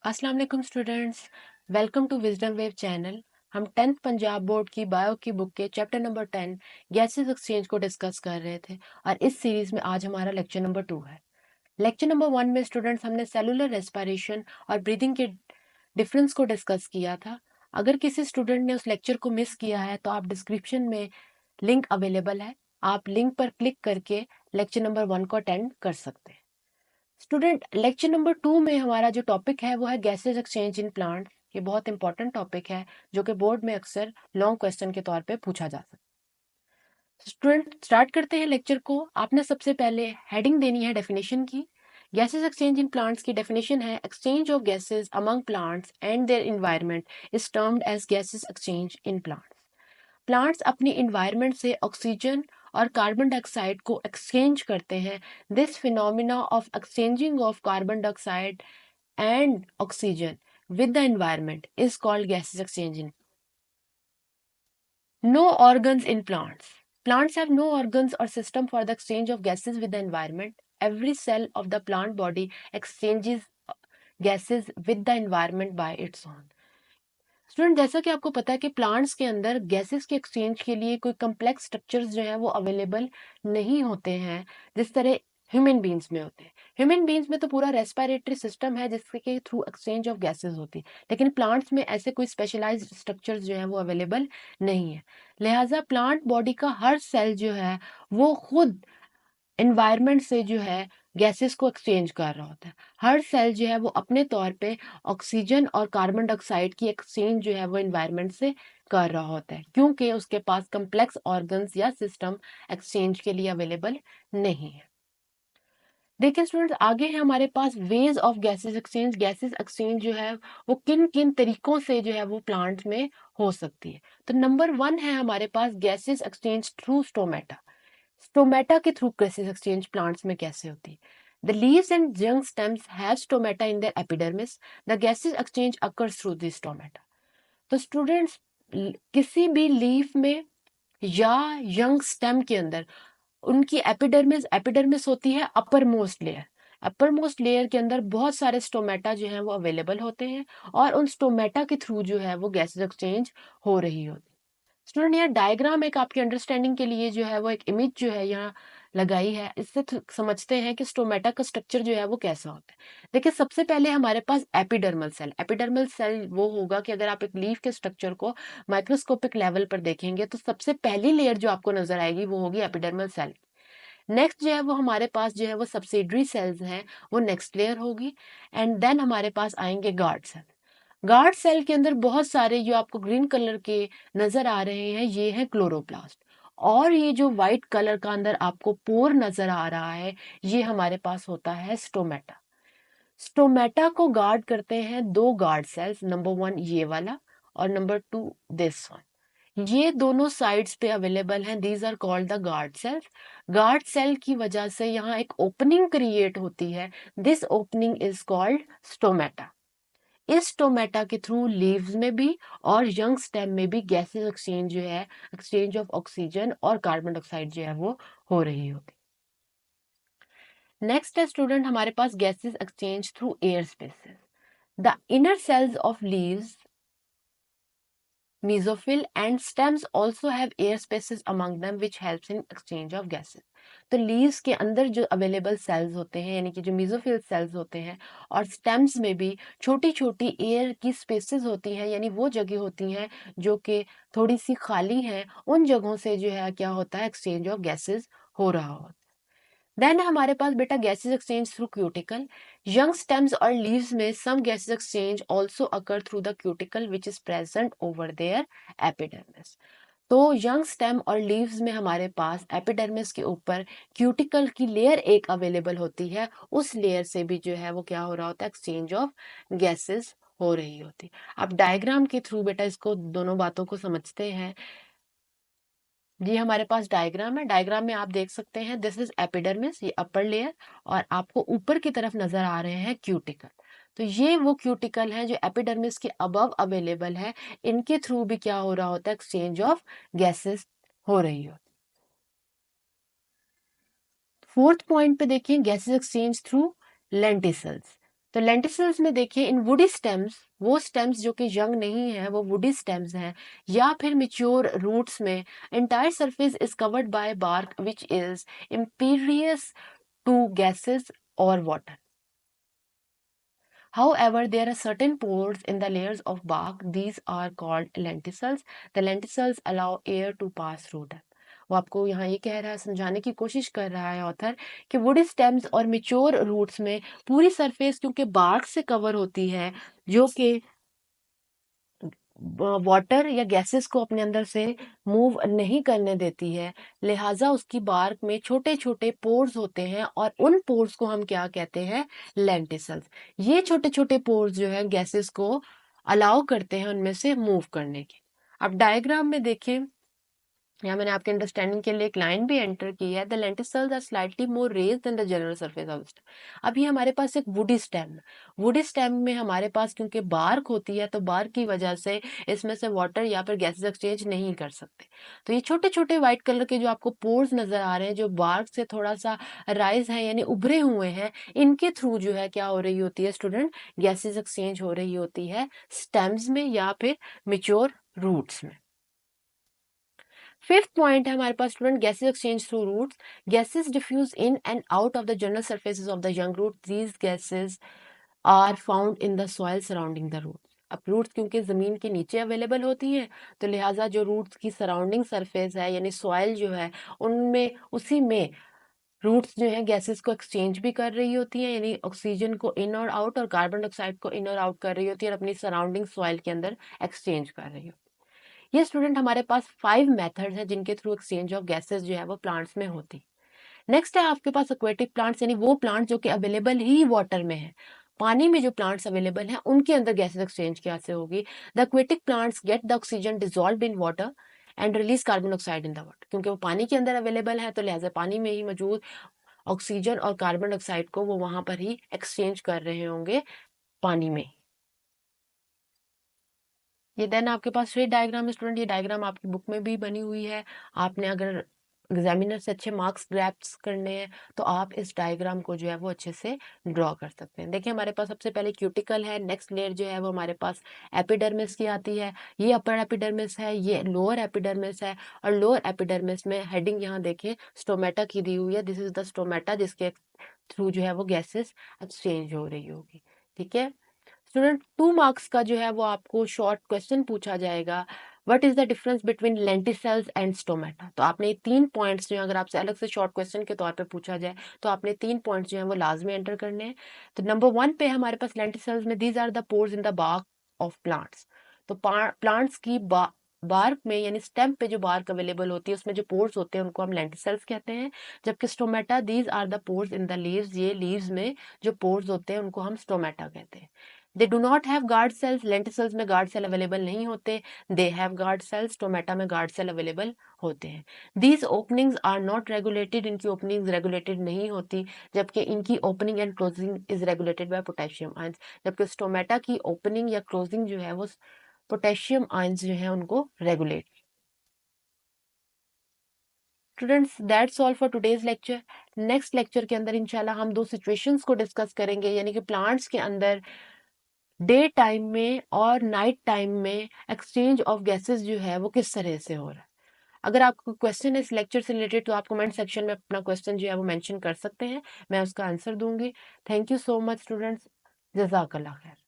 अस्सलाम वालेकुम students, welcome to Wisdom Wave channel. हम 10th पंजाब बोर्ड की बायो की बुक के चैप्टर नंबर 10 गैसेस एक्सचेंज को डिस्कस कर रहे थे और इस सीरीज में आज हमारा लेक्चर नंबर 2 है। लेक्चर नंबर 1 में स्टूडेंट्स हमने सेलुलर रेस्पिरेशन और ब्रीदिंग के डिफरेंस को डिस्कस किया था। अगर किसी स्टूडेंट ने उस लेक्चर को मिस किया है तो आप डिस्क्रिप्शन में लिंक अवेलेबल है, आप लिंक पर क्लिक करके लेक्चर नंबर 1 को अटेंड कर सकते हैं। स्टूडेंट, लेक्चर नंबर 2 में हमारा जो टॉपिक है वो है गैसेस एक्सचेंज इन प्लांट। ये बहुत इंपॉर्टेंट टॉपिक है जो कि बोर्ड में अक्सर लॉन्ग क्वेश्चन के तौर पे पूछा जा सकता है। स्टूडेंट, स्टार्ट करते हैं लेक्चर को। आपने सबसे पहले हेडिंग देनी है डेफिनेशन की। गैसेस एक्सचेंज इन प्लांट्स की डेफिनेशन है, exchange of gases among plants and their environment is termed as gases exchange in plants. Plants अपनी इन्वायरमेंट से ऑक्सीजन और कार्बन डाइऑक्साइड को एक्सचेंज करते हैं। This phenomena of exchanging of carbon dioxide and oxygen with the environment is called gases exchange in. No organs in plants. Plants have no organs or system for the exchange of gases with the environment. Every cell of the plant body exchanges gases with the environment by its own. Student, जैसा कि आपको पता है कि plants के अंदर gases के exchange के लिए कोई कम्प्लेक्स स्ट्रक्चर्स जो है वो अवेलेबल नहीं होते हैं जिस तरह ह्यूमन बींग्स में होते हैं। ह्यूमन बींग्स में तो पूरा रेस्पिरेटरी सिस्टम है जिसके थ्रू एक्सचेंज ऑफ गैसेस होती है, लेकिन प्लांट्स में ऐसे कोई स्पेशलाइज्ड स्ट्रक्चर्स जो है वो अवेलेबल नहीं है। लिहाजा प्लांट बॉडी का हर सेल जो है वो खुद एनवायरनमेंट से जो है गैसेस को एक्सचेंज कर रहा होता है। हर सेल जो है वो अपने तौर पे ऑक्सीजन और कार्बन डाइऑक्साइड की एक्सचेंज जो है वो एनवायरनमेंट से कर रहा होता है, क्योंकि उसके पास कम्प्लेक्स ऑर्गन्स या सिस्टम एक्सचेंज के लिए अवेलेबल नहीं है। देखिए स्टूडेंट्स, आगे है हमारे पास ways of gases exchange. Gases exchange जो है वो किन किन तरीकों से जो है वो प्लांट्स में हो सकती है। तो नंबर 1 है हमारे पास gases exchange through stomata. Stomata के थ्रू गैसेस एक्सचेंज प्लांट्स में कैसे होती है? The leaves and young stems have stomata in their epidermis. The gases exchange occurs through this stomata. तो स्टूडेंट्स, किसी भी लीफ में या यंग स्टेम के अंदर उनकी एपिडर्मिस होती है upper most layer. Upper most layer के अंदर बहुत सारे स्टोमेटा जो है वो अवेलेबल होते हैं और उन स्टोमेटा के थ्रू जो है वो गैसेस एक्सचेंज हो रही होती है। स्टूडेंट, यहाँ डायग्राम एक आपकी अंडरस्टैंडिंग के लिए जो है वो एक इमेज जो है यहाँ लगाई है, इससे समझते हैं कि स्टोमेटा का स्ट्रक्चर जो है वो कैसा होता है। देखिए, सबसे पहले हमारे पास एपिडर्मल सेल। एपिडर्मल सेल वो होगा कि अगर आप एक लीफ के स्ट्रक्चर को माइक्रोस्कोपिक लेवल पर देखेंगे तो सबसे पहली लेयर जो आपको नजर आएगी वो होगी एपिडर्मल सेल। नेक्स्ट जो है वो हमारे पास जो है वो सब्सिडरी सेल्स हैं, वो नेक्स्ट लेयर होगी। एंड देन हमारे पास आएंगे गार्ड सेल। गार्ड सेल के अंदर बहुत सारे जो आपको ग्रीन कलर के नजर आ रहे हैं ये है क्लोरोप्लास्ट। और ये जो व्हाइट कलर का अंदर आपको पोर नजर आ रहा है ये हमारे पास होता है स्टोमेटा। स्टोमेटा को गार्ड करते हैं दो गार्ड सेल्स, नंबर 1 ये वाला और नंबर 2 दिस वन। ये दोनों साइड्स पे अवेलेबल हैं, these are called the guard cells. Guard cell की वजह से यहाँ एक ओपनिंग क्रिएट होती है, this opening is called stomata. इस स्टोमेटा के थ्रू लीव्स में भी और यंग स्टेम में भी गैसेस एक्सचेंज जो है, एक्सचेंज ऑफ ऑक्सीजन और कार्बन डाइऑक्साइड जो है वो हो रही होती। नेक्स्ट है स्टूडेंट हमारे पास gases exchange through air spaces. The inner cells of leaves, mesophyll and stems also have air spaces among them which helps in exchange of gases. तो लीव्स के अंदर जो अवेलेबल सेल्स होते हैं यानी कि जो मेसोफिल सेल्स होते हैं और स्टेम्स में भी छोटी छोटी एयर की स्पेसेस होती हैं, यानी वो जगह होती हैं जो कि थोड़ी सी खाली हैं, उन जगहों से जो है क्या होता है, एक्सचेंज ऑफ गैसेस हो रहा होता है। देन हमारे पास बेटा gases exchange through cuticle. Young stems और लीव्स में some gases exchange also occur through the cuticle which is present over their epidermis. तो यंग स्टेम और लीव्स में हमारे पास एपिडर्मिस के ऊपर क्यूटिकल की लेयर एक अवेलेबल होती है, उस लेयर से भी जो है वो क्या हो रहा होता है, एक्सचेंज ऑफ गैसेस हो रही होती। अब डायग्राम के थ्रू बेटा इसको दोनों बातों को समझते हैं। ये हमारे पास डायग्राम है, डायग्राम में आप देख सकते हैं दिस इज एपिडर्मिस, ये अपर लेयर, और आपको ऊपर की तरफ नजर आ रहे हैं क्यूटिकल। तो ये वो क्यूटिकल हैं जो एपिडर्मिस के अबव अवेलेबल है, इनके थ्रू भी क्या हो रहा होता है, एक्सचेंज ऑफ गैसेस हो रही होती। फोर्थ पॉइंट पे देखिए गैसेस एक्सचेंज थ्रू लेंटिसल्स। तो लेंटिसल्स में देखिए इन वुडी स्टेम्स, वो स्टेम्स जो कि यंग नहीं है वो वुडी स्टेम्स हैं, या फिर मिच्योर रूट्स में entire surface is covered by bark which is impervious to gases or water. However, there are certain pores in the layers of bark. These are called lenticels. The lenticels allow air to pass through them. वो आपको यहाँ ये कह रहा है, समझाने की कोशिश कर रहा है ऑथर कि वुडी स्टेम्स और मिच्योर रूट्स में पूरी सरफेस क्योंकि बार्क से कवर होती है जो कि वाटर या गैसेस को अपने अंदर से मूव नहीं करने देती है, लिहाजा उसकी बार्क में छोटे छोटे पोर्स होते हैं और उन पोर्स को हम क्या कहते हैं, लेंटिसल्स। ये छोटे छोटे पोर्स जो है गैसेस को अलाउ करते हैं उनमें से मूव करने के। अब डायग्राम में देखें, यहाँ मैंने आपके अंडरस्टैंडिंग के लिए एक लाइन भी एंटर की है, the lenticels are slightly more raised than the general surface of stem. अब ये हमारे पास एक वुडी स्टेम है, वुडी स्टेम में हमारे पास क्योंकि बार्क होती है तो बार्क की वजह से इसमें से वाटर या फिर गैसेस एक्सचेंज नहीं कर सकते। तो ये छोटे छोटे व्हाइट कलर के जो आपको पोर्स नजर आ रहे हैं जो बार्क से थोड़ा सा राइज है यानी उभरे हुए हैं, इनके थ्रू जो है क्या हो रही होती है स्टूडेंट, गैसेस एक्सचेंज हो रही होती है स्टेम्स में या फिर मिच्योर रूट्स में। फिफ्थ पॉइंट है हमारे पास student, gases exchange through roots. Gases diffuse in and out of the general surfaces of the young root. These gases are found in the soil surrounding the root. अब roots क्योंकि जमीन के नीचे available होती हैं तो लिहाजा जो रूट्स की सराउंडिंग सरफेस है यानी सॉइल जो है उनमें उसी में रूट्स जो है गैसेस को एक्सचेंज भी कर रही होती है, यानी ऑक्सीजन को इन और आउट और कार्बन डाइऑक्साइड को इन और आउट कर रही होती है और अपनी सराउंडिंग सॉइल के अंदर एक्सचेंज कर रही होती है। ये स्टूडेंट हमारे पास 5 मेथड्स हैं जिनके थ्रू एक्सचेंज ऑफ गैसेस जो है वो प्लांट्स में होती। नेक्स्ट है आपके पास एक्वेटिक प्लांट्स, यानी वो प्लांट जो कि अवेलेबल ही वाटर में है, पानी में जो प्लांट्स अवेलेबल हैं उनके अंदर गैसेस एक्सचेंज कैसे होगी। The aquatic plants get the oxygen dissolve in water and release carbon dioxide in the water. क्योंकि वो पानी के अंदर अवेलेबल है तो लिहाजा पानी में ही मौजूद ऑक्सीजन और कार्बन डाइऑक्साइड को वो वहां पर ही एक्सचेंज कर रहे होंगे पानी में। ये देन आपके पास स्ट्रेट डायग्राम है स्टूडेंट, ये डायग्राम आपकी बुक में भी बनी हुई है। आपने अगर एग्जामिनर से अच्छे मार्क्स ग्रैप्स करने हैं तो आप इस डायग्राम को जो है वो अच्छे से ड्रॉ कर सकते हैं। देखिए हमारे पास सबसे पहले क्यूटिकल है, नेक्स्ट लेयर जो है वो हमारे पास एपिडर्मिस की आती है, ये अपर एपिडर्मिस है, ये लोअर एपिडर्मिस है, और लोअर एपिडर्मिस में हेडिंग यहाँ देखें स्टोमेटा की दी हुई है, दिस इज द स्टोमेटा जिसके थ्रू जो है वो गैसेस एक्सचेंज हो रही होगी। ठीक है स्टूडेंट, 2 मार्क्स का जो है वो आपको शॉर्ट क्वेश्चन पूछा जाएगा, what is the difference between lenticels and stomata. तो आपने 3 पॉइंट्स जो अगर आपसे अलग से शॉर्ट क्वेश्चन के तौर पे पूछा जाए तो आपने 3 पॉइंट्स जो है वो लाजमी एंटर करने हैं। तो नंबर 1 पे हमारे पास लेंटिसल्स में these are the pores in the bark of plants. तो प्लांट्स की बार्क में यानी स्टेम पे जो बार्क अवेलेबल होती है उसमें जो पोर्स होते हैं उनको हम लेंटिसल्स कहते हैं। जबकि stomata, these are the pores in the leaves, ये लीव्स में जो पोर्स होते हैं उनको हम स्टोमेटा कहते हैं। They do not have guard cells, lenticels में गार्ड सेल अवेलेबल नहीं होते, they have guard cells, stomata में गार्ड सेल अवेलेबल होते हैं। These openings are not regulated, इनकी ओपनिंग्स रेगुलेटेड नहीं होती, जबकि इनकी opening and closing is regulated by potassium ions. जबकि स्टोमेटा की ओपनिंग या क्लोजिंग जो है वो पोटेशियम आयंस जो है उनको regulate. Students that's all for today's lecture. Next lecture के अंदर इंशाल्लाह हम 2 सिचुएशंस को डिस्कस करेंगे, यानी कि प्लांट्स के अंदर डे टाइम में और नाइट टाइम में एक्सचेंज ऑफ गैसेस जो है वो किस तरह से हो रहा है। अगर आपको क्वेश्चन है इस लेक्चर से रिलेटेड तो आप कमेंट सेक्शन में अपना क्वेश्चन जो है वो मेंशन कर सकते हैं, मैं उसका आंसर दूंगी। Thank you so much students, जज़ाकल्लाह खैर।